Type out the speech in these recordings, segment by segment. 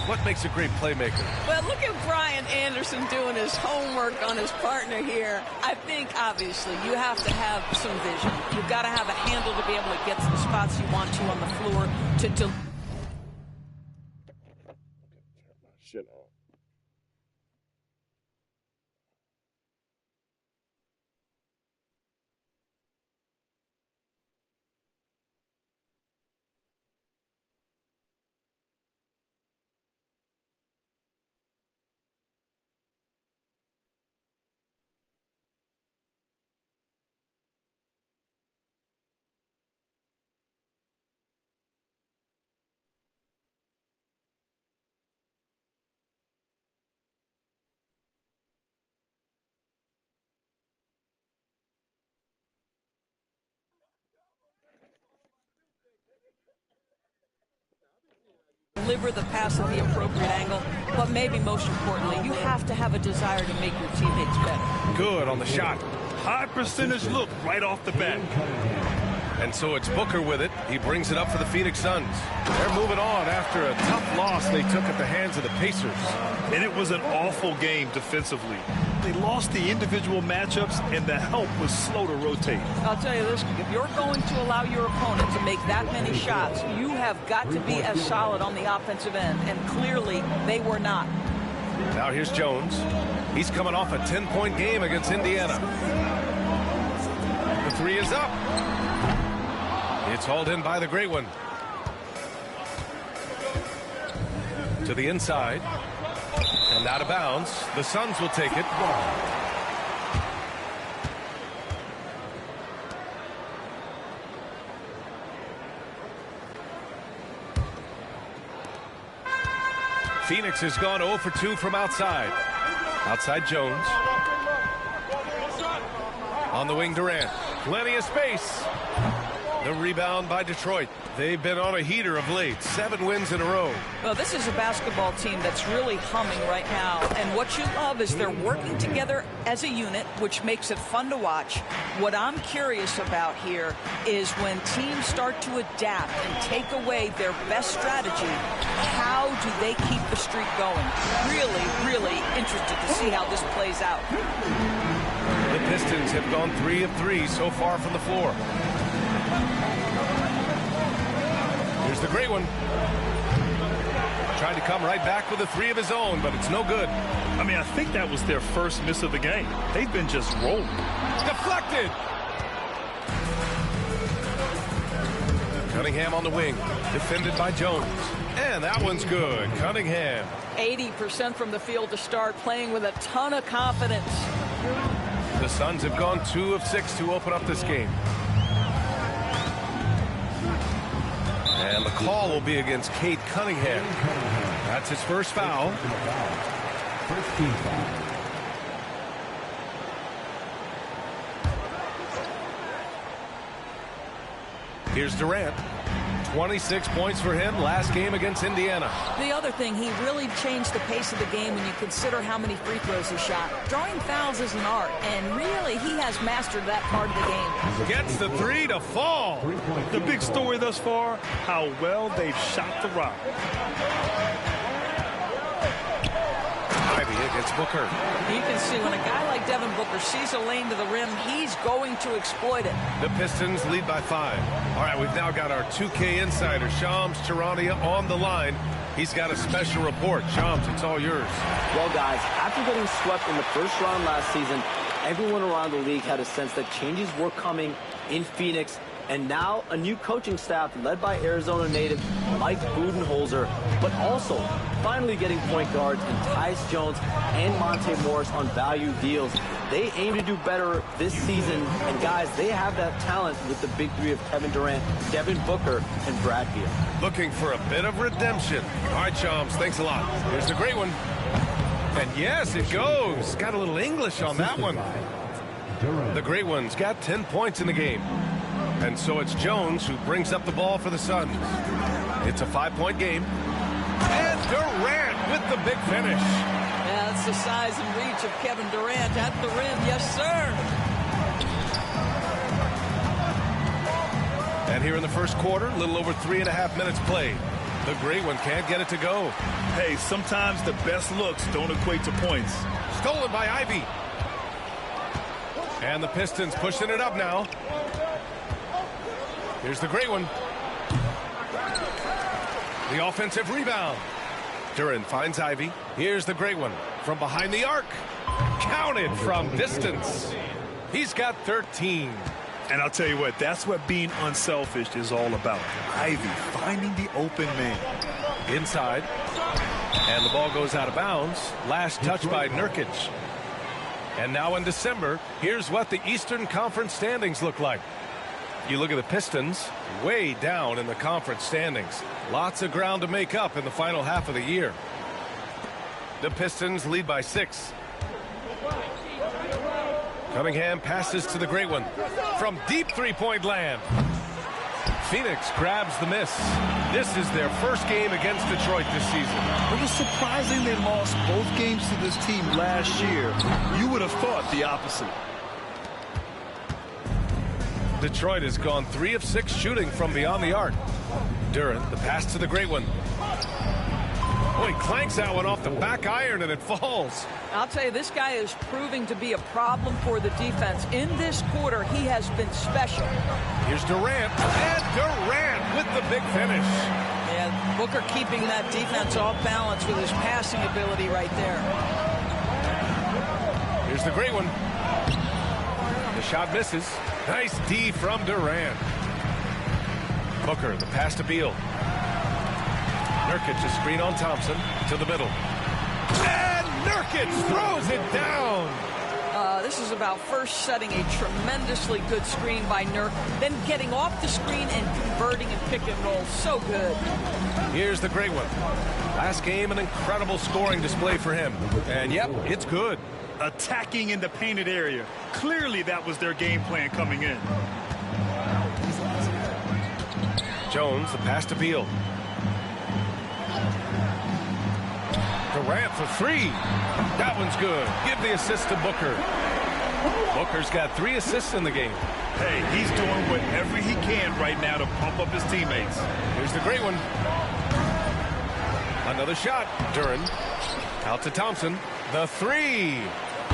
What makes a great playmaker? Well, look at Brian Anderson doing his homework on his partner here. I think, obviously, you have to have some vision. You've got to have a handle to be able to get to the spots you want to on the floor to Shit on. deliver the pass at the appropriate angle, but maybe most importantly, you have to have a desire to make your teammates better. Good on the shot. High percentage look right off the bat. And so it's Booker with it. He brings it up for the Phoenix Suns. They're moving on after a tough loss they took at the hands of the Pacers. And it was an awful game defensively. They lost the individual matchups, and the help was slow to rotate. I'll tell you this, if you're going to allow your opponent to make that many shots, you have got to be as solid on the offensive end, and clearly they were not. Now here's Jones. He's coming off a 10-point game against Indiana. The three is up. It's hauled in by the great one. To the inside. And out of bounds. The Suns will take it. Phoenix has gone 0 for 2 from outside. Outside Jones. On the wing, Durant. Plenty of space. The rebound by Detroit. They've been on a heater of late. 7 wins in a row. Well, this is a basketball team that's really humming right now. And what you love is they're working together as a unit, which makes it fun to watch. What I'm curious about here is when teams start to adapt and take away their best strategy, how do they keep the streak going? Really, really interested to see how this plays out. The Pistons have gone 3 of 3 so far from the floor. Here's the great one. Tried to come right back with a 3 of his own, but it's no good. I mean, I think that was their first miss of the game. They've been just rolling. Deflected. Cunningham on the wing. Defended by Jones. And that one's good. Cunningham. 80% from the field to start, playing with a ton of confidence. The Suns have gone 2 of 6 to open up this game. And the call will be against Cade Cunningham. That's his first foul. First team foul. Here's Durant. 26 points for him last game against Indiana. The other thing, he really changed the pace of the game when you consider how many free throws he shot. Drawing fouls is an art, and really he has mastered that part of the game. Gets the 3 to fall. The big story thus far, how well they've shot the rock. Ivy against Booker. You can see when a guy like Devin Booker sees a lane to the rim, he's going to exploit it. The Pistons lead by 5. All right, we've now got our 2K insider, Shams Charania, on the line. He's got a special report. Shams, it's all yours. Well, guys, after getting swept in the first round last season, everyone around the league had a sense that changes were coming in Phoenix. And now a new coaching staff led by Arizona native Mike Budenholzer, but also finally getting point guards in Tyus Jones and Monte Morris on value deals. They aim to do better this season, and guys, they have that talent with the big three of Kevin Durant, Devin Booker, and Brad Beal. Looking for a bit of redemption. All right, Shams, thanks a lot. Here's the great one. And yes, it goes. Got a little English on that one. The great one's got 10 points in the game. And so it's Jones who brings up the ball for the Suns. It's a 5-point game. And Durant with the big finish. Yeah, that's the size and reach of Kevin Durant at the rim. Yes, sir. And here in the first quarter, a little over 3.5 minutes played. The great one can't get it to go. Hey, sometimes the best looks don't equate to points. Stolen by Ivy. And the Pistons pushing it up now. Here's the great one. The offensive rebound. Duran finds Ivy. Here's the great one from behind the arc. Counted from distance. He's got 13. And I'll tell you what, that's what being unselfish is all about. Ivy finding the open man. Inside. And the ball goes out of bounds. Last touch by Nurkic. And now in December, here's what the Eastern Conference standings look like. You look at the Pistons, way down in the conference standings. Lots of ground to make up in the final half of the year. The Pistons lead by 6. Cunningham passes to the great one from deep three-point land. Phoenix grabs the miss. This is their first game against Detroit this season. It was surprising they lost both games to this team last year. You would have thought the opposite. Detroit has gone 3 of 6 shooting from beyond the arc. Duran, the pass to the great one. Oh, he clanks that one off the back iron and it falls. I'll tell you, this guy is proving to be a problem for the defense. In this quarter, he has been special. Here's Durant, and Durant with the big finish. Yeah, Booker keeping that defense off balance with his passing ability right there. Here's the great one. The shot misses. Nice D from Durant. Booker, the pass to Beal. Nurkic, a screen on Thompson to the middle. And Nurkic throws it down. This is about first setting a tremendously good screen by Nurk, then getting off the screen and converting and pick and roll. So good. Here's the great one. Last game, an incredible scoring display for him. And yep, it's good. Attacking in the painted area. Clearly that was their game plan coming in. Jones, the pass to Beal. Durant for 3. That one's good. Give the assist to Booker. Booker's got 3 assists in the game. Hey, he's doing whatever he can right now to pump up his teammates. Here's the great one. Another shot. Duran. Out to Thompson. The 3.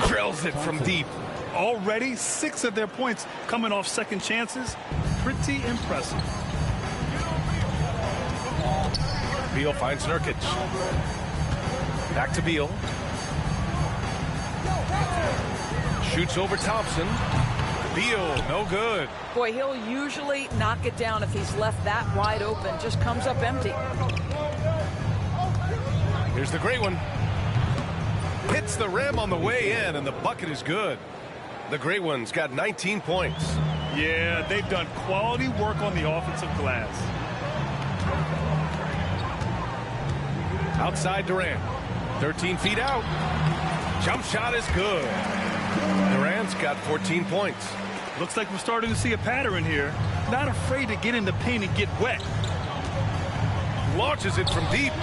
Drills it from deep. Already 6 of their points coming off second chances. Pretty impressive. Beal finds Nurkic. Back to Beal. Shoots over Thompson. Beal, no good. Boy, he'll usually knock it down if he's left that wide open. Just comes up empty. Here's the great one. Hits the rim on the way in, and the bucket is good. The great one's got 19 points. Yeah, they've done quality work on the offensive glass. Outside Durant. 13 feet out. Jump shot is good. Durant's got 14 points. Looks like we're starting to see a pattern here. Not afraid to get in the paint and get wet. Launches it from deep.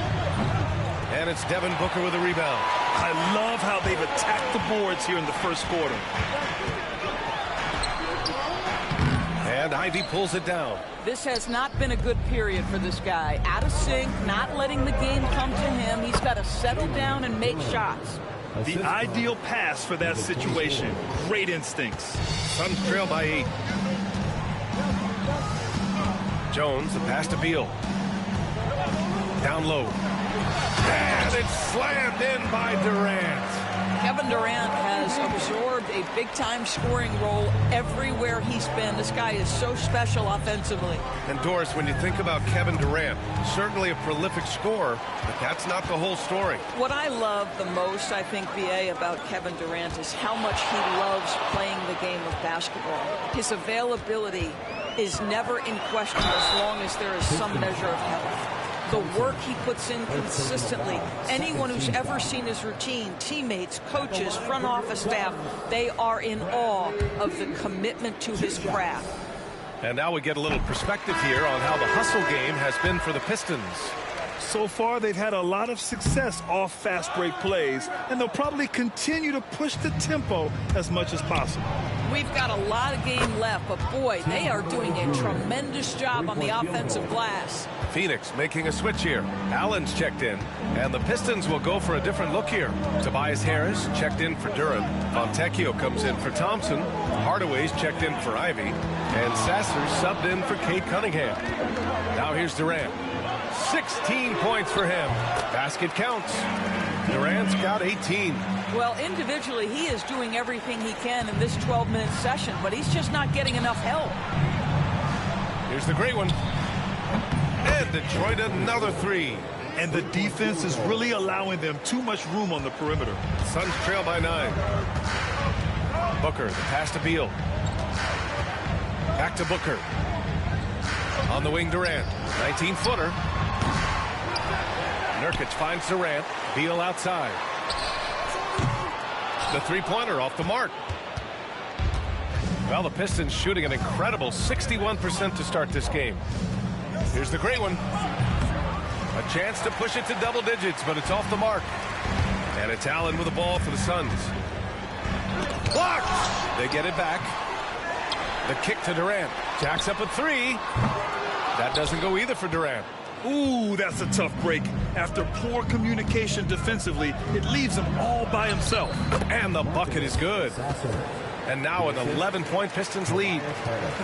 And it's Devin Booker with a rebound. I love how they've attacked the boards here in the first quarter. And Ivy pulls it down. This has not been a good period for this guy. Out of sync, not letting the game come to him. He's got to settle down and make shots. The ideal pass for that situation. Great instincts. Suns trail by 8. Jones, the pass to Beal. Down low. And it's slammed in by Durant. Kevin Durant has absorbed a big-time scoring role everywhere he's been. This guy is so special offensively. And Doris, when you think about Kevin Durant, certainly a prolific scorer, but that's not the whole story. What I love the most, I think, BA, about Kevin Durant is how much he loves playing the game of basketball. His availability is never in question as long as there is some measure of health. The work he puts in consistently. Anyone who's ever seen his routine, teammates, coaches, front office staff, they are in awe of the commitment to his craft. And now we get a little perspective here on how the hustle game has been for the Pistons. So far, they've had a lot of success off fast break plays, and they'll probably continue to push the tempo as much as possible. We've got a lot of game left, but boy, they are doing a tremendous job on the offensive glass. Phoenix making a switch here. Allen's checked in, and the Pistons will go for a different look here. Tobias Harris checked in for Duran. Fontecchio comes in for Thompson. Hardaway's checked in for Ivy. And Sasser subbed in for Kate Cunningham. Now here's Durant. 16 points for him. Basket counts. Durant's got 18. Well, individually, he is doing everything he can in this 12-minute session, but he's just not getting enough help. Here's the great one. And Detroit another three. And the defense is really allowing them too much room on the perimeter. Suns trail by 9. Booker, the pass to Beal. Back to Booker. On the wing, Durant. 19-footer. Nurkic finds Durant. Beal outside. The three-pointer off the mark. Well, the Pistons shooting an incredible 61% to start this game. Here's the great one. A chance to push it to double digits, but it's off the mark. And it's Allen with the ball for the Suns. Blocked! They get it back. The kick to Durant. Jacks up a three. That doesn't go either for Durant. Ooh, that's a tough break. After poor communication defensively, it leaves him all by himself. And the bucket is good. And now an 11-point Pistons lead.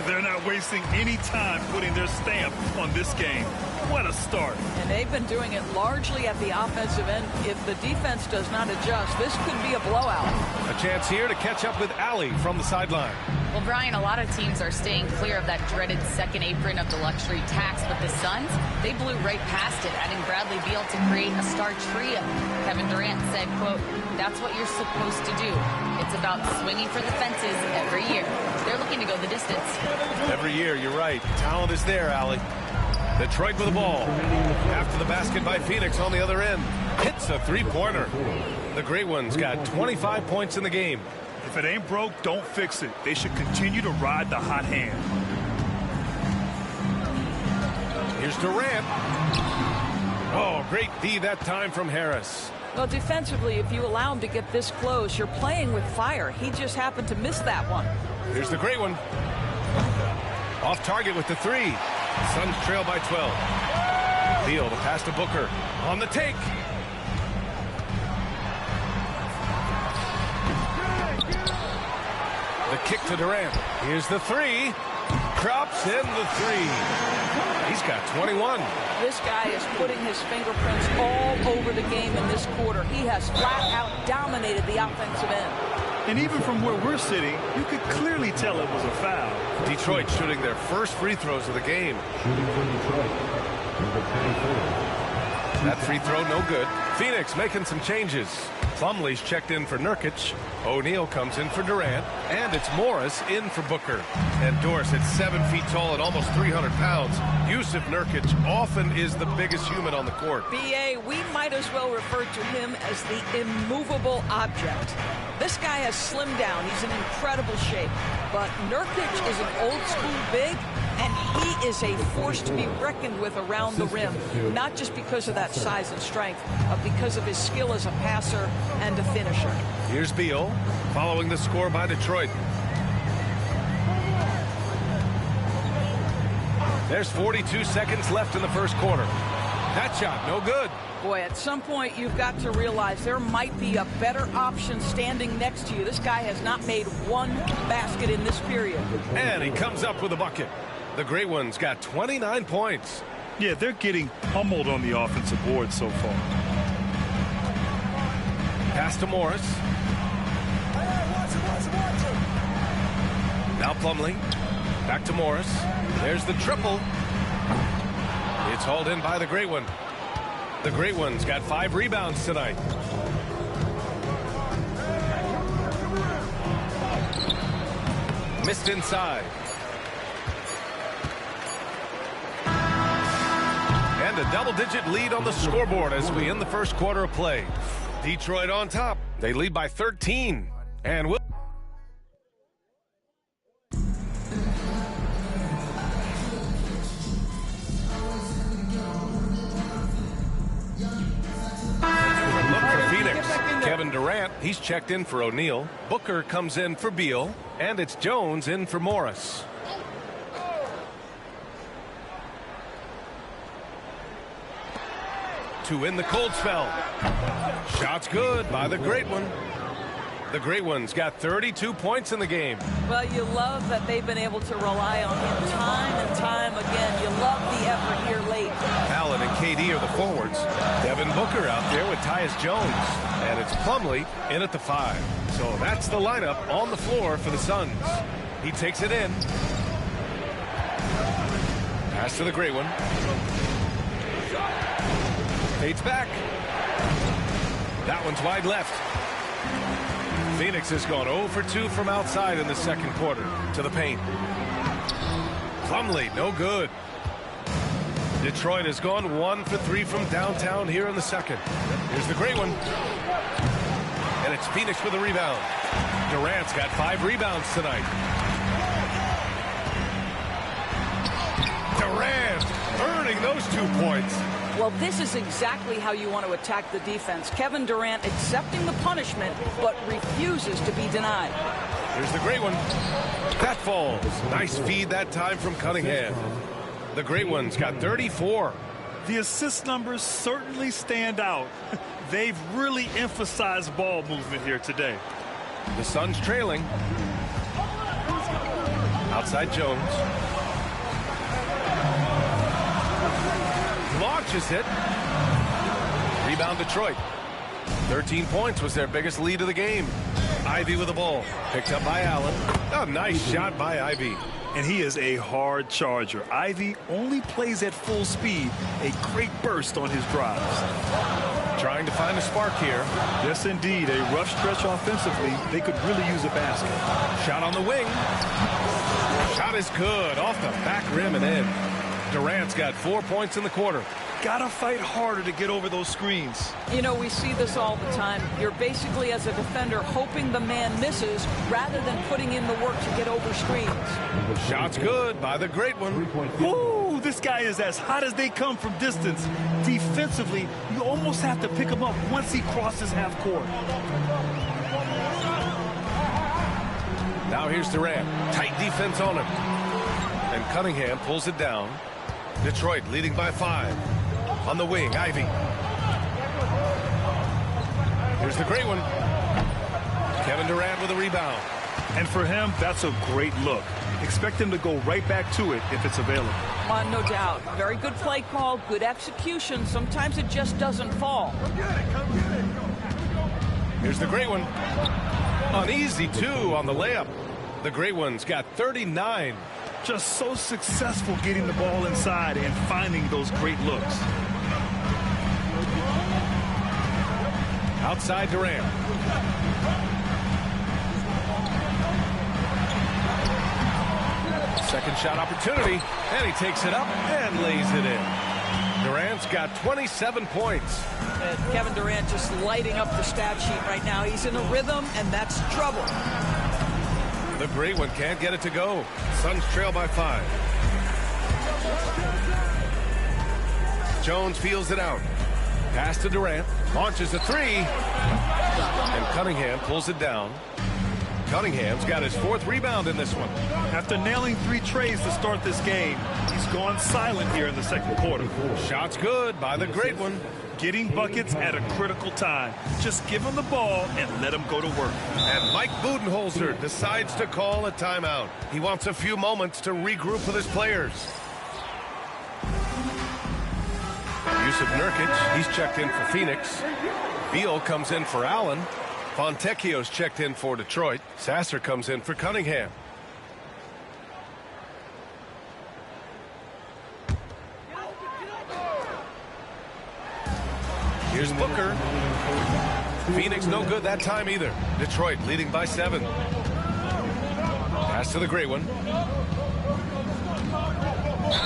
They're not wasting any time putting their stamp on this game. What a start. And they've been doing it largely at the offensive end. If the defense does not adjust, this could be a blowout. A chance here to catch up with Allie from the sideline. Well, Brian, a lot of teams are staying clear of that dreaded second apron of the luxury tax, but the Suns, they blew right past it, adding Bradley Beal to create a star trio. Kevin Durant said, quote, "That's what you're supposed to do. It's about swinging for the fences every year." They're looking to go the distance. Every year, you're right. Talent is there, Allie. Detroit with the ball. After the basket by Phoenix on the other end. Hits a three-pointer. The Great Ones got 25 points in the game. If it ain't broke, don't fix it. They should continue to ride the hot hand. Here's Durant. Oh, great D that time from Harris. Well, defensively, if you allow him to get this close, you're playing with fire. He just happened to miss that one. Here's the great one. Off target with the three. Suns trail by 12. Beal, the pass to Booker. On the take. The kick to Durant. Here's the three. Drops in the three. He's got 21. This guy is putting his fingerprints all over the game in this quarter. He has flat out dominated the offensive end. And even from where we're sitting, you could clearly tell it was a foul. Detroit shooting their first free throws of the game. Shooting for Detroit, number 24. That free throw no good. Phoenix making some changes. Plumlee's checked in for Nurkic. O'Neal comes in for Durant. And it's Morris in for Booker. And Dorsett, 7 feet tall and almost 300 pounds. Yusuf Nurkic often is the biggest human on the court. BA, we might as well refer to him as the immovable object. This guy has slimmed down. He's in incredible shape. But Nurkic is an old-school big, and he is a force to be reckoned with around the rim, not just because of that size and strength, but because of his skill as a passer and a finisher. Here's Beal, following the score by Detroit. There's 42 seconds left in the first quarter. That shot, no good. Boy, at some point, you've got to realize there might be a better option standing next to you. This guy has not made one basket in this period. And he comes up with a bucket. The Great Ones got 29 points. Yeah, they're getting pummeled on the offensive board so far. Pass to Morris. Now Plumlee. Back to Morris. There's the triple. It's hauled in by the Great One. The Great Ones got 5 rebounds tonight. Missed inside. And a double-digit lead on the scoreboard as we end the first quarter of play. Detroit on top. They lead by 13. And we'll... Kevin Durant Durant. He's checked in for O'Neal. Booker comes in for Beal. And it's Jones in for Morris. To win the cold spell. Shot's good by the great one. The great one's got 32 points in the game. Well, you love that they've been able to rely on him time and time again. You love the effort here late. Allen and KD are the forwards. Devin Booker out there with Tyus Jones. And it's Plumlee in at the 5. So that's the lineup on the floor for the Suns. He takes it in. Pass to the great one. Fades back. That one's wide left. Phoenix has gone 0 for 2 from outside in the second quarter. To the paint. Plumlee, no good. Detroit has gone 1 for 3 from downtown here in the second. Here's the great one. And it's Phoenix with a rebound. Durant's got 5 rebounds tonight. Durant earning those 2 points. Well, this is exactly how you want to attack the defense. Kevin Durant accepting the punishment, but refuses to be denied. Here's the great one. That falls. Nice feed that time from Cunningham. The great one's got 34. The assist numbers certainly stand out. They've really emphasized ball movement here today. The Suns trailing. Outside Jones. Launches it. Rebound Detroit. 13 points was their biggest lead of the game. Ivy with the ball. Picked up by Allen. A nice shot by Ivy. And he is a hard charger. Ivy only plays at full speed. A great burst on his drives. Trying to find a spark here. Yes, indeed. A rough stretch offensively. They could really use a basket. Shot on the wing. Shot is good. Off the back rim and in. Durant's got 4 points in the quarter. Gotta fight harder to get over those screens. You know, we see this all the time. You're basically, as a defender, hoping the man misses rather than putting in the work to get over screens. Shot's good by the great one. Ooh, this guy is as hot as they come from distance. Defensively, you almost have to pick him up once he crosses half court. Now here's Durant. Tight defense on him. And Cunningham pulls it down. Detroit leading by 5. On the wing, Ivy. Here's the great one. Kevin Durant with a rebound. And for him, that's a great look. Expect him to go right back to it if it's available. No doubt. Very good play call, good execution. Sometimes it just doesn't fall. Here's the great one. An easy 2 on the layup. The great one's got 39. Just so successful getting the ball inside and finding those great looks. Outside Durant. Second shot opportunity, and he takes it up and lays it in. Durant's got 27 points. And Kevin Durant just lighting up the stat sheet right now. He's in a rhythm, and that's trouble. The great one can't get it to go. Suns trail by 5. Jones feels it out. Pass to Durant. Launches a 3. And Cunningham pulls it down. Cunningham's got his 4th rebound in this one. After nailing 3 trays to start this game, he's gone silent here in the second quarter. Shot's good by the great one. Getting buckets at a critical time. Just give him the ball and let him go to work. And Mike Budenholzer decides to call a timeout. He wants a few moments to regroup with his players. Yusuf Nurkic, he's checked in for Phoenix. Beal comes in for Allen. Fontecchio's checked in for Detroit. Sasser comes in for Cunningham. Here's Booker. Phoenix no good that time either. Detroit leading by 7. Pass to the great one.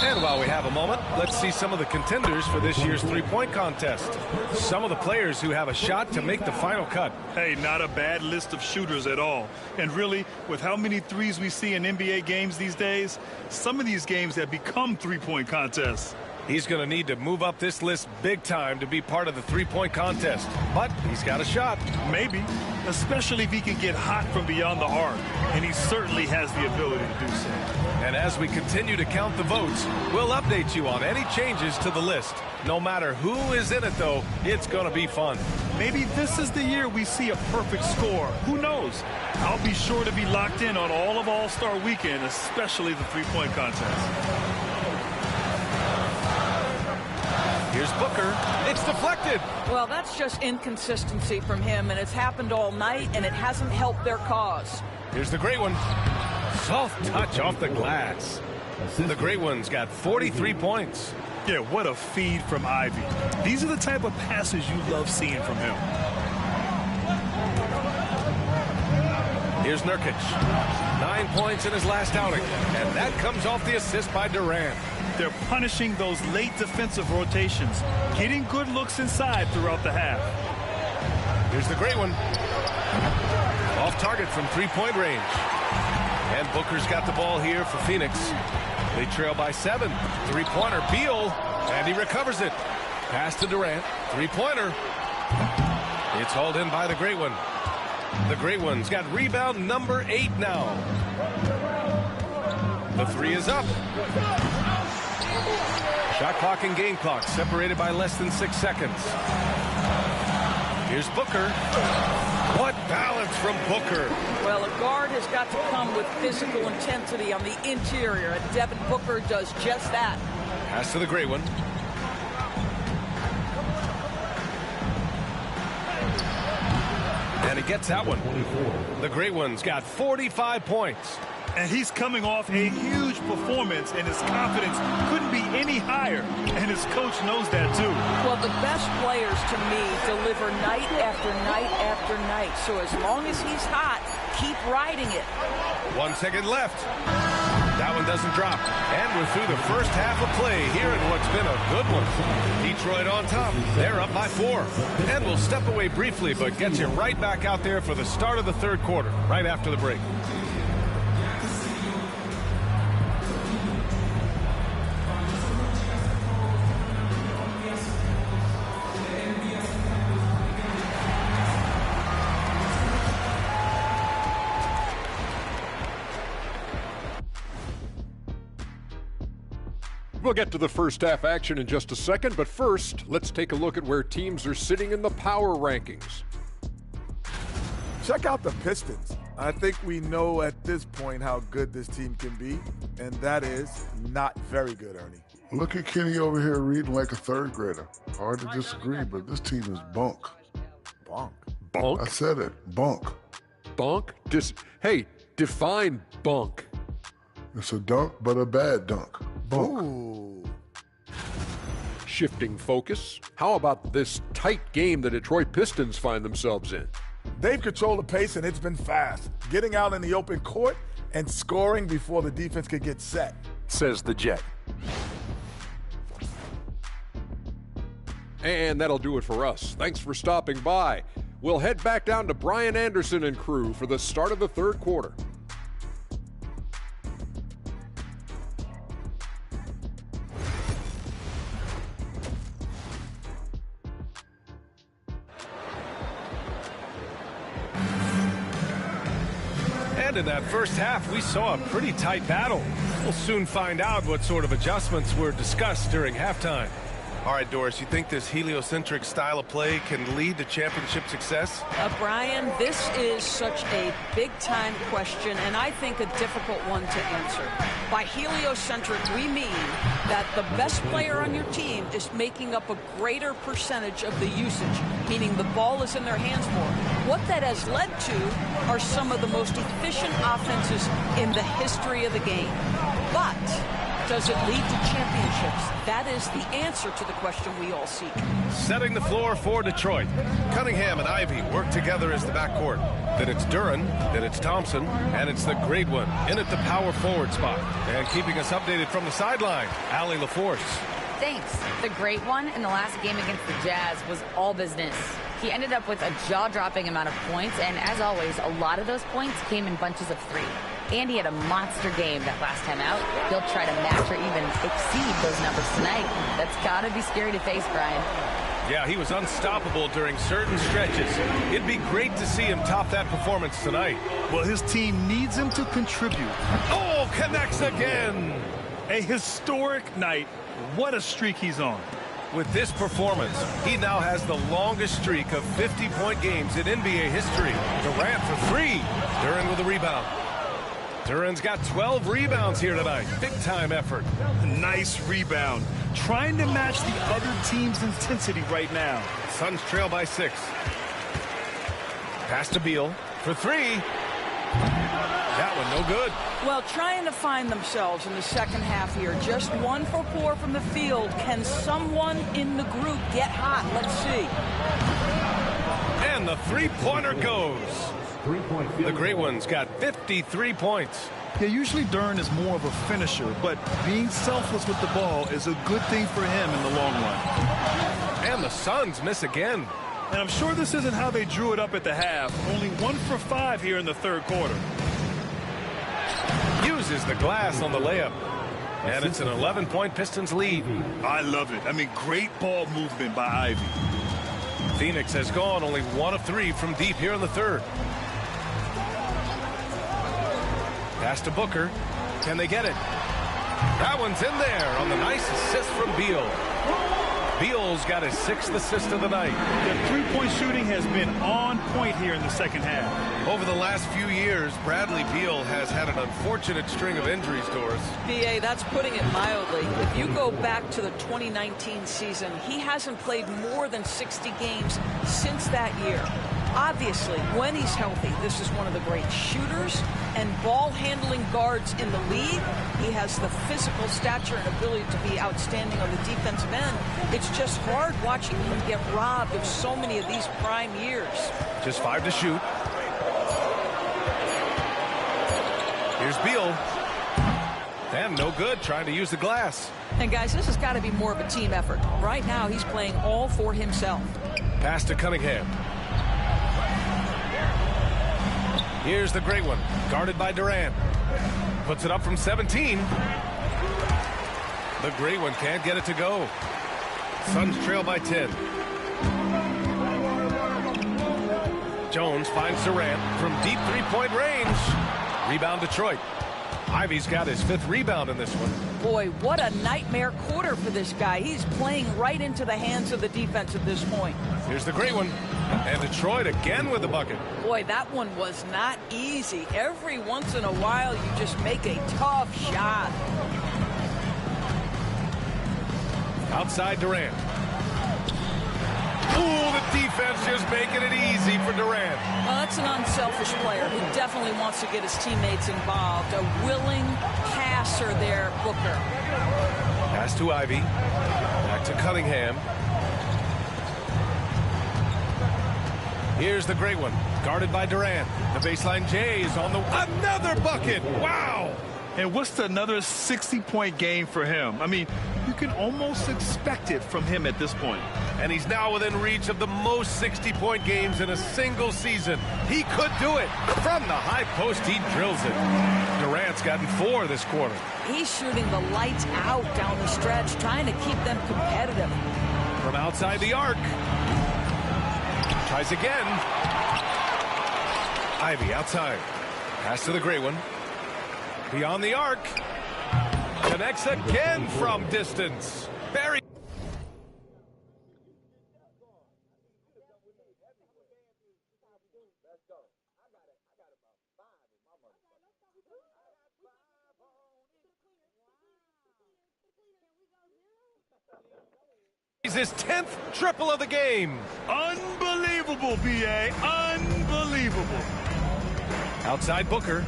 And while we have a moment, let's see some of the contenders for this year's three-point contest. Some of the players who have a shot to make the final cut. Hey, not a bad list of shooters at all. And really, with how many threes we see in NBA games these days, some of these games have become three-point contests. He's going to need to move up this list big time to be part of the three-point contest. But he's got a shot. Maybe, especially if he can get hot from beyond the arc. And he certainly has the ability to do so. And as we continue to count the votes, we'll update you on any changes to the list. No matter who is in it, though, it's going to be fun. Maybe this is the year we see a perfect score. Who knows? I'll be sure to be locked in on all of All-Star Weekend, especially the three-point contest. Here's Booker. It's deflected. Well, that's just inconsistency from him, and it's happened all night, and it hasn't helped their cause. Here's the great one. Soft touch off the glass. The great one's got 43 points. Yeah, what a feed from Ivy. These are the type of passes you love seeing from him. Here's Nurkic. 9 points in his last outing, and that comes off the assist by Durant. They're punishing those late defensive rotations, getting good looks inside throughout the half. Here's the great one. Off target from three-point range. And Booker's got the ball here for Phoenix. They trail by 7. Three-pointer, Beal, and he recovers it. Pass to Durant. Three-pointer. It's hauled in by the great one. The great one's got rebound number 8 now. The three is up. Shot clock and game clock separated by less than 6 seconds. Here's Booker. What balance from Booker. Well, a guard has got to come with physical intensity on the interior, and Devin Booker does just that. Pass to the great one. And he gets that one. The great one's got 45 points. And he's coming off a huge performance, and his confidence couldn't be any higher. And his coach knows that, too. Well, the best players, to me, deliver night after night after night. So as long as he's hot, keep riding it. 1 second left. That one doesn't drop. And we're through the first half of play here in what's been a good one. Detroit on top. They're up by 4. And we'll step away briefly, but get you right back out there for the start of the third quarter, right after the break. We'll get to the first half action in just a second, but first, let's take a look at where teams are sitting in the power rankings. Check out the Pistons. I think we know at this point how good this team can be, and that is not very good, Ernie. Look at Kenny over here reading like a third grader. Hard to disagree, but this team is bunk. Bonk. Bunk? I said it. Bunk. Bunk? Hey, define bunk. It's a dunk, but a bad dunk. Bunk. Ooh. Shifting focus. How about this tight game the Detroit Pistons find themselves in? They've controlled the pace, and it's been fast. Getting out in the open court and scoring before the defense can get set. Says the Jet. And that'll do it for us. Thanks for stopping by. We'll head back down to Brian Anderson and crew for the start of the third quarter. And in that first half, we saw a pretty tight battle. We'll soon find out what sort of adjustments were discussed during halftime. All right, Doris, you think this heliocentric style of play can lead to championship success? Brian, this is such a big-time question, and I think a difficult one to answer. By heliocentric, we mean that the best player on your team is making up a greater percentage of the usage, meaning the ball is in their hands more. What that has led to are some of the most efficient offenses in the history of the game. But does it lead to championships? That is the answer to the question we all seek. Setting the floor for Detroit. Cunningham and Ivy work together as the backcourt. Then it's Duran, then it's Thompson, and it's the great one in at the power forward spot. And keeping us updated from the sideline, Allie LaForce. Thanks. The great one in the last game against the Jazz was all business. He ended up with a jaw-dropping amount of points, and as always, a lot of those points came in bunches of 3. And he had a monster game that last time out. He'll try to match or even exceed those numbers tonight. That's got to be scary to face, Brian. Yeah, he was unstoppable during certain stretches. It'd be great to see him top that performance tonight. Well, his team needs him to contribute. Oh, connects again. A historic night. What a streak he's on. With this performance, he now has the longest streak of 50-point games in NBA history. Durant for three. Duran with a rebound. Duran's got 12 rebounds here tonight. Big-time effort. Nice rebound. Trying to match the other team's intensity right now. Suns trail by 6. Pass to Beal for three. That one no good. Well, trying to find themselves in the second half here. Just 1 for 4 from the field. Can someone in the group get hot? Let's see. And the three-pointer goes. The Great One's got 53 points. Yeah, usually Duran is more of a finisher, but being selfless with the ball is a good thing for him in the long run. And the Suns miss again. And I'm sure this isn't how they drew it up at the half. Only 1 for 5 here in the third quarter. Uses the glass on the layup. And it's an 11-point Pistons lead. I love it. I mean, great ball movement by Ivy. Phoenix has gone only 1 of 3 from deep here in the third. Pass to Booker. Can they get it? That one's in there on the nice assist from Beal. Beal's got his 6th assist of the night. The three-point shooting has been on point here in the second half. Over the last few years, Bradley Beal has had an unfortunate string of injuries, Doris. BA, that's putting it mildly. If you go back to the 2019 season, he hasn't played more than 60 games since that year. Obviously, when he's healthy, this is one of the great shooters and ball-handling guards in the league. He has the physical stature and ability to be outstanding on the defensive end. It's just hard watching him get robbed of so many of these prime years. Just 5 to shoot. Here's Beal. And no good, trying to use the glass. And guys, this has got to be more of a team effort. Right now, he's playing all for himself. Pass to Cunningham. Here's the Great One, guarded by Durant. Puts it up from 17. The Great One can't get it to go. Suns trail by 10. Jones finds Durant from deep three-point range. Rebound Detroit. Ivy's got his 5th rebound in this one. Boy, what a nightmare quarter for this guy. He's playing right into the hands of the defense at this point. Here's the Great One. And Detroit again with the bucket. Boy, that one was not easy. Every once in a while, you just make a tough shot. Outside Durant. Ooh, the defense just making it easy for Durant. Well, that's an unselfish player who definitely wants to get his teammates involved. A willing passer there, Booker. Pass to Ivy. Back to Cunningham. Here's the Great One, guarded by Durant. The baseline Jays on the... Another bucket! Wow! And what's another 60-point game for him? I mean, you can almost expect it from him at this point. And he's now within reach of the most 60-point games in a single season. He could do it. From the high post, he drills it. Durant's gotten 4 this quarter. He's shooting the lights out down the stretch, trying to keep them competitive. From outside the arc. Tries again. Ivy outside. Pass to the Great One. Beyond the arc. Connects again from distance. Barry. His 10th triple of the game. Unbelievable, B.A. Unbelievable. Outside Booker.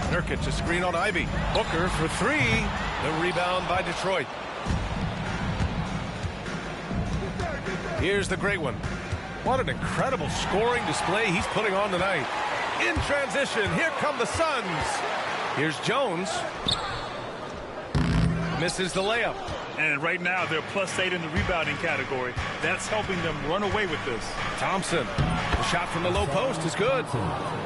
Nurkic, a screen on Ivy. Booker for 3. The rebound by Detroit. Here's the Great One. What an incredible scoring display he's putting on tonight. In transition, here come the Suns. Here's Jones. Misses the layup. And right now, they're +8 in the rebounding category. That's helping them run away with this. Thompson, the shot from the low post is good.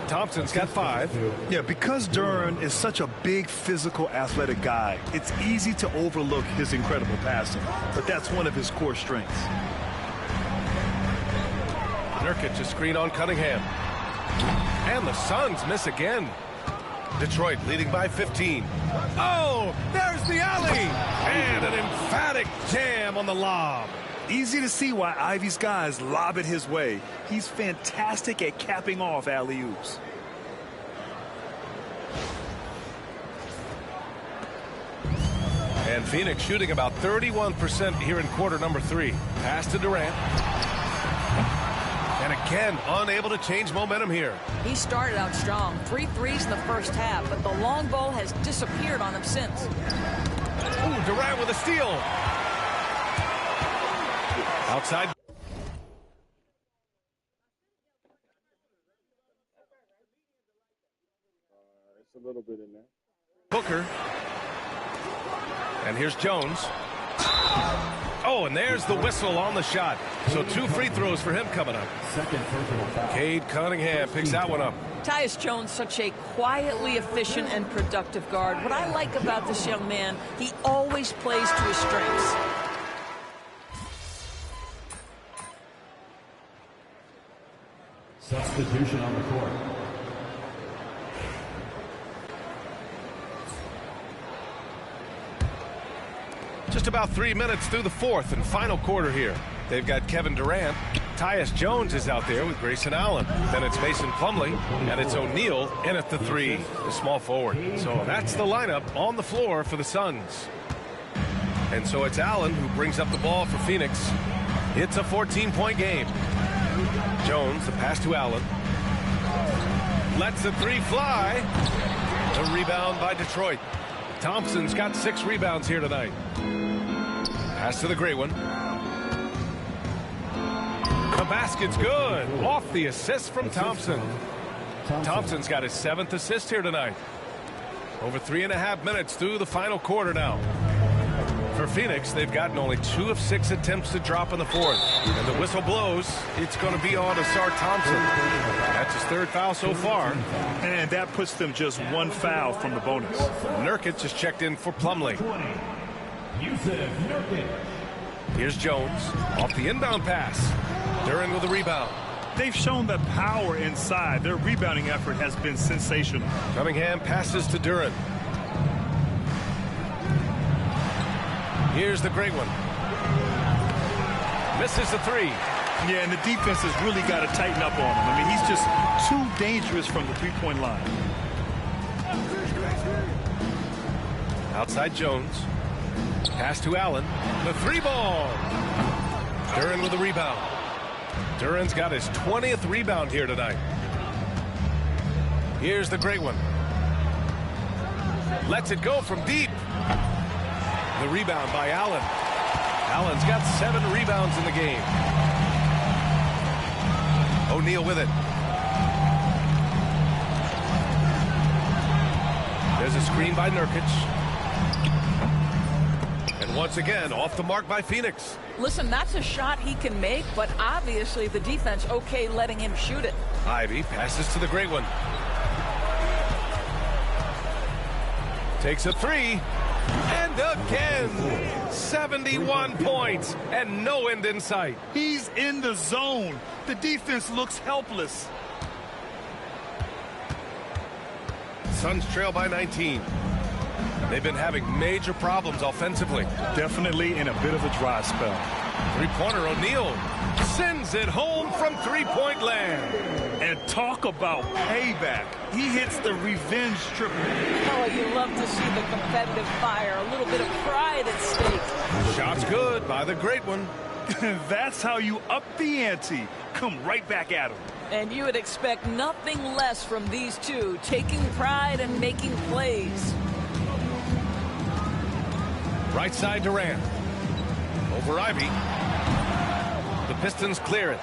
Thompson's got 5. Yeah, because Duran is such a big, physical, athletic guy, it's easy to overlook his incredible passing. But that's one of his core strengths. Nurkic, a screen on Cunningham. And the Suns miss again. Detroit leading by 15. Oh, there's the alley. And an emphatic jam on the lob. Easy to see why Ivy's guys lob it his way. He's fantastic at capping off alley-oops. And Phoenix shooting about 31% here in quarter number 3. Pass to Durant. And again, unable to change momentum here. He started out strong. 3 threes in the first half, but the long ball has disappeared on him since. Ooh, Durant with a steal. Outside. It's a little bit in there. Booker. And here's Jones. Oh, and there's the whistle on the shot. So 2 free throws for him coming up. Second personal foul. Cade Cunningham picks that one up. Tyus Jones, such a quietly efficient and productive guard. What I like about this young man, he always plays to his strengths. Substitution on the court. Just about 3 minutes through the fourth and final quarter here. They've got Kevin Durant. Tyus Jones is out there with Grayson Allen. Then it's Mason Plumlee, and it's O'Neal in at the 3, the small forward. So that's the lineup on the floor for the Suns. And so it's Allen who brings up the ball for Phoenix. It's a 14-point game. Jones, the pass to Allen. Lets the 3 fly. The rebound by Detroit. Thompson's got 6 rebounds here tonight. Pass to the great one. The basket's good. Off the assist from Thompson. Thompson's got his 7th assist here tonight. Over 3.5 minutes through the final quarter now. For Phoenix, they've gotten only 2 of 6 attempts to drop in the fourth. And the whistle blows. It's going to be on Asar Thompson. That's his 3rd foul so far. And that puts them just 1 foul from the bonus. Nurkic is checked in for Plumlee. Here's Jones off the inbound pass. Duran with the rebound. They've shown the power inside. Their rebounding effort has been sensational. Cunningham passes to Duran. Here's the great one. Misses the 3. Yeah, and the defense has really got to tighten up on him. I mean, he's just too dangerous from the 3-point line. Outside Jones. Pass to Allen. The 3 ball. Duran with the rebound. Duran's got his 20th rebound here tonight. Here's the great one. Lets it go from deep. The rebound by Allen. Allen's got 7 rebounds in the game. O'Neal with it. There's a screen by Nurkic. And once again, off the mark by Phoenix. Listen, that's a shot he can make, but obviously the defense okay letting him shoot it. Ivy passes to the great one. Takes a 3. And again, 71 points and no end in sight. He's in the zone. The defense looks helpless. Suns trail by 19. They've been having major problems offensively. Definitely in a bit of a dry spell. 3-pointer O'Neal sends it home from 3-point land. And talk about payback. He hits the revenge triple. Oh, you love to see the competitive fire. A little bit of pride at stake. Shot's good by the great one. That's how you up the ante. Come right back at him. And you would expect nothing less from these two, taking pride and making plays. Right side Durant. Over Ivy. The Pistons clear it.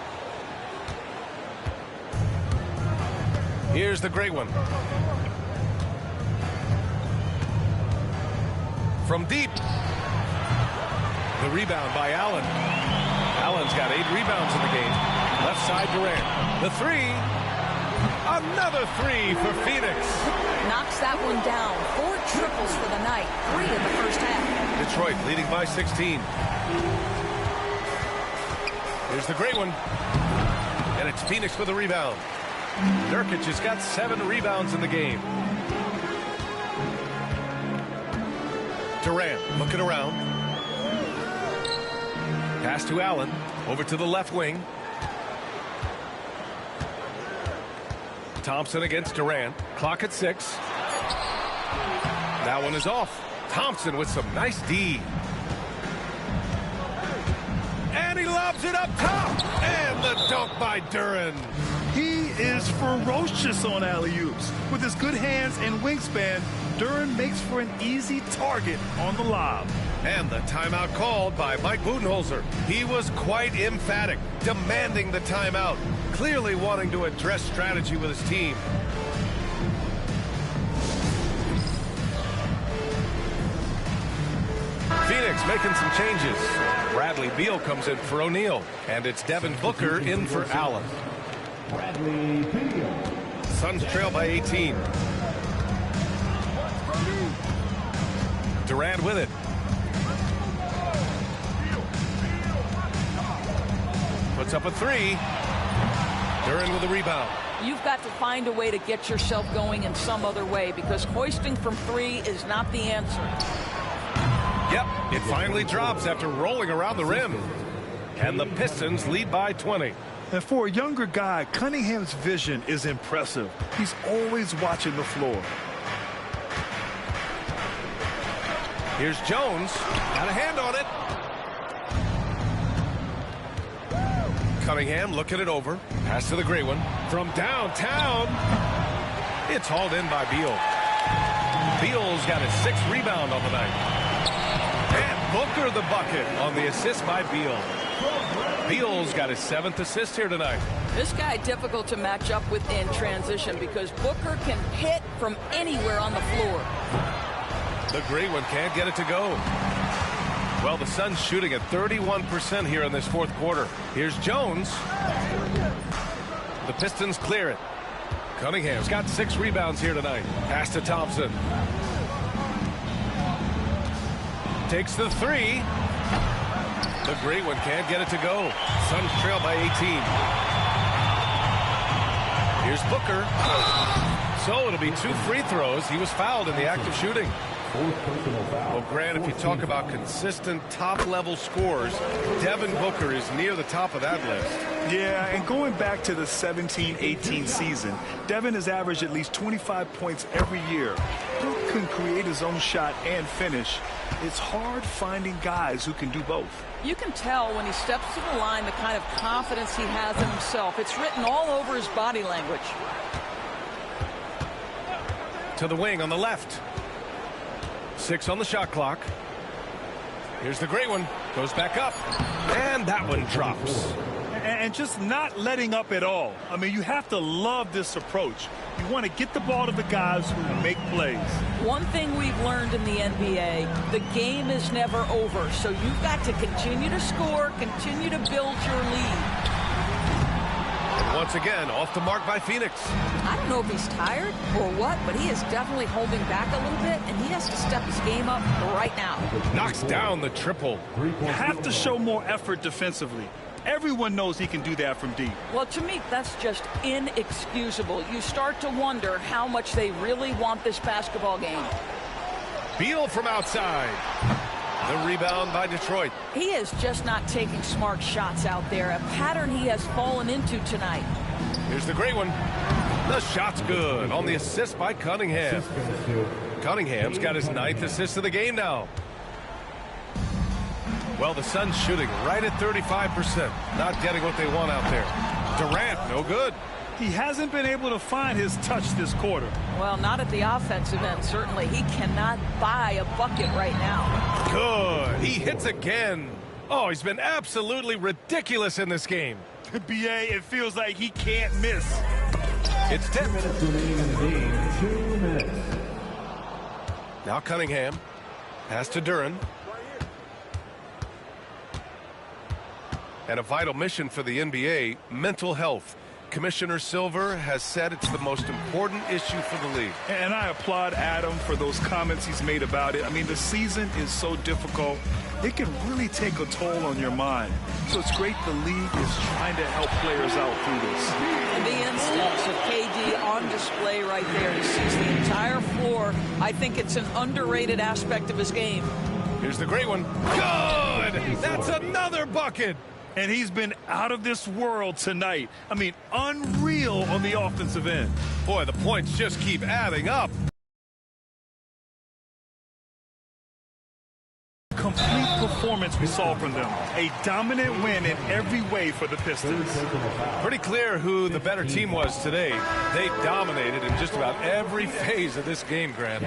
Here's the great one. From deep. The rebound by Allen. Allen's got 8 rebounds in the game. Left side, Durant. The three. Another three for Phoenix. Knocks that one down. 4 triples for the night. 3 in the first half. Detroit leading by 16. Here's the great one. And it's Phoenix with a rebound. Nurkic has got 7 rebounds in the game. Durant looking around. Pass to Allen. Over to the left wing. Thompson against Durant. Clock at 6. That one is off. Thompson with some nice D. And he lobs it up top. And the dunk by Duran. He is ferocious on alley-oops. With his good hands and wingspan, Duran makes for an easy target on the lob. And the timeout called by Mike Budenholzer. He was quite emphatic, demanding the timeout, clearly wanting to address strategy with his team. Phoenix making some changes. Bradley Beal comes in for O'Neal, and it's Devin Booker in for Allen. Bradley Beal. Suns trail by 18. Durant with it. Puts up a 3. Duran with a rebound. You've got to find a way to get yourself going in some other way, because hoisting from 3 is not the answer. Yep, it finally drops after rolling around the rim. And the Pistons lead by 20. And for a younger guy, Cunningham's vision is impressive. He's always watching the floor. Here's Jones. Got a hand on it. Cunningham looking it over. Pass to the great one. From downtown. It's hauled in by Beal. Beal's got his 6th rebound on the night. And Booker the bucket on the assist by Beal. Beal's got his 7th assist here tonight. This guy difficult to match up with in transition because Booker can hit from anywhere on the floor. The great one can't get it to go. Well, the Suns shooting at 31% here in this 4th quarter. Here's Jones. The Pistons clear it. Cunningham's got 6 rebounds here tonight. Pass to Thompson. Takes the 3. The great one can't get it to go. Suns trail by 18. Here's Booker. So it'll be 2 free throws. He was fouled in the act of shooting. Well, Grant, if you talk about consistent top-level scores, Devin Booker is near the top of that list. Yeah, and going back to the 17-18 season, Devin has averaged at least 25 points every year. Book can create his own shot and finish. It's hard finding guys who can do both. You can tell when he steps to the line the kind of confidence he has in himself. It's written all over his body language. To the wing on the left. 6 on the shot clock. Here's the great one. Goes back up. And that one drops. And just not letting up at all. I mean, you have to love this approach. You want to get the ball to the guys who make plays. One thing we've learned in the NBA, the game is never over. So you've got to continue to score, continue to build your lead. And once again, off the mark by Phoenix. I don't know if he's tired or what, but he is definitely holding back a little bit, and he has to step his game up right now. Knocks down the triple. You have to show more effort defensively. Everyone knows he can do that from deep. Well, to me, that's just inexcusable. You start to wonder how much they really want this basketball game. Beal from outside. The rebound by Detroit. He is just not taking smart shots out there, a pattern he has fallen into tonight. Here's the great one. The shot's good on the assist by Cunningham. Cunningham's got his 9th assist of the game now. Well, the Suns shooting right at 35%. Not getting what they want out there. Durant, no good. He hasn't been able to find his touch this quarter. Well, not at the offensive end, certainly. He cannot buy a bucket right now. Good. He hits again. Oh, he's been absolutely ridiculous in this game. BA, it feels like he can't miss. It's 10 minutes remaining in the game. 2 minutes. Now Cunningham. Pass to Duran. And a vital mission for the NBA, mental health. Commissioner Silver has said it's the most important issue for the league. And I applaud Adam for those comments he's made about it. I mean, the season is so difficult. It can really take a toll on your mind. So it's great the league is trying to help players out through this. And the instincts of KD on display right there. He sees the entire floor. I think it's an underrated aspect of his game. Here's the great one. Good! That's another bucket! And he's been out of this world tonight. I mean, unreal on the offensive end. Boy, the points just keep adding up. Complete performance we saw from them. A dominant win in every way for the Pistons. Pretty clear who the better team was today. They dominated in just about every phase of this game, Grant.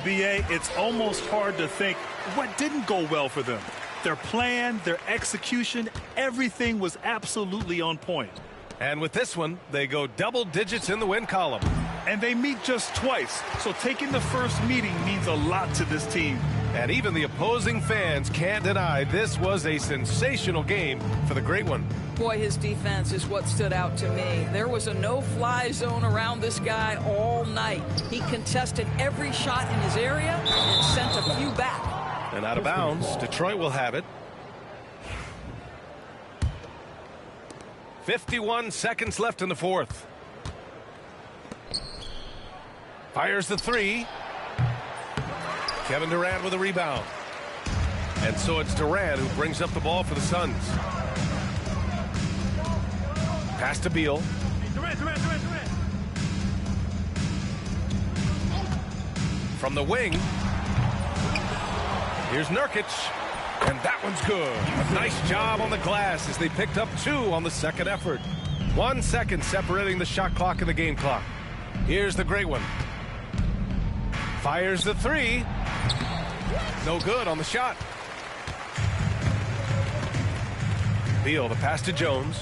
B.A., it's almost hard to think what didn't go well for them. Their plan, their execution, everything was absolutely on point. And with this one, they go double digits in the win column. And they meet just twice, so taking the first meeting means a lot to this team. And even the opposing fans can't deny this was a sensational game for the great one. Boy, his defense is what stood out to me. There was a no-fly zone around this guy all night. He contested every shot in his area and sent a few back. And out of bounds, Detroit will have it. 51 seconds left in the fourth. Fires the three. Kevin Durant with a rebound. And so it's Durant who brings up the ball for the Suns. Pass to Beal. Durant. From the wing. Here's Nurkic. And that one's good. A nice job on the glass as they picked up 2 on the second effort. 1 second separating the shot clock and the game clock. Here's the great one. Fires the three. No good on the shot. Beal, the pass to Jones.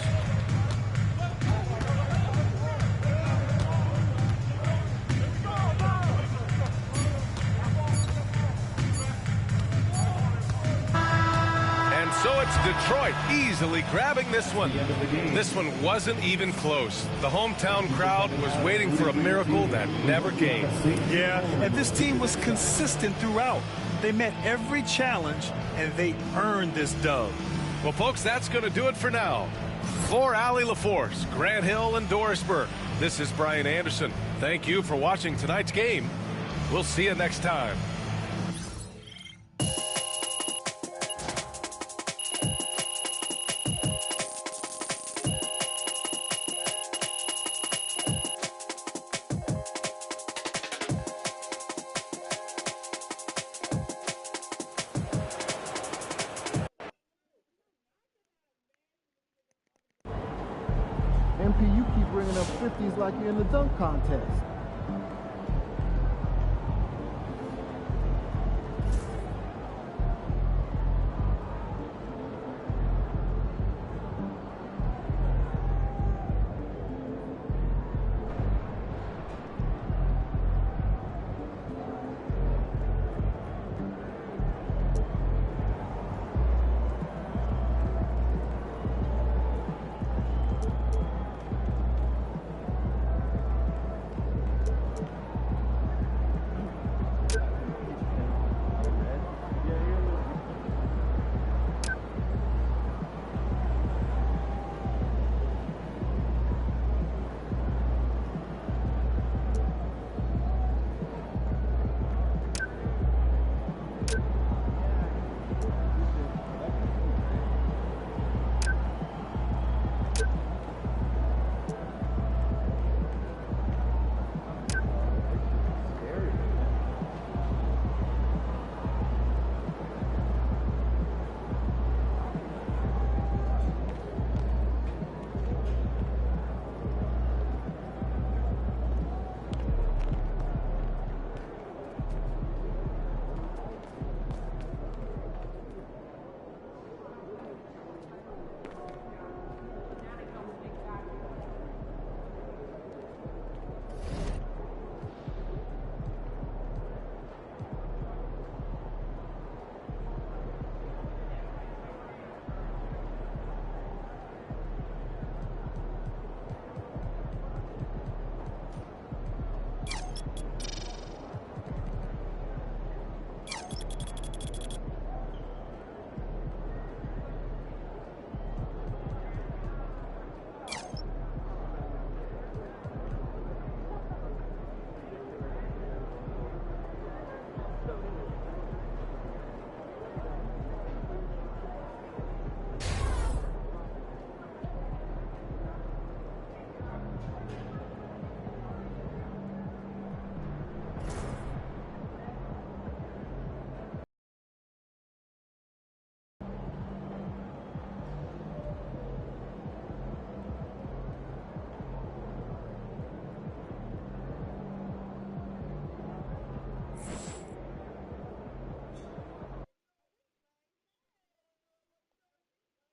And so it's Detroit easily grabbing this one. This one wasn't even close. The hometown crowd was waiting for a miracle that never came. Yeah, and this team was consistent throughout. They met every challenge, and they earned this dub. Well, folks, that's going to do it for now. For Allie LaForce, Grant Hill, and Doris Burke, this is Brian Anderson. Thank you for watching tonight's game. We'll see you next time. MP, you keep bringing up 50s like you're in the dunk contest.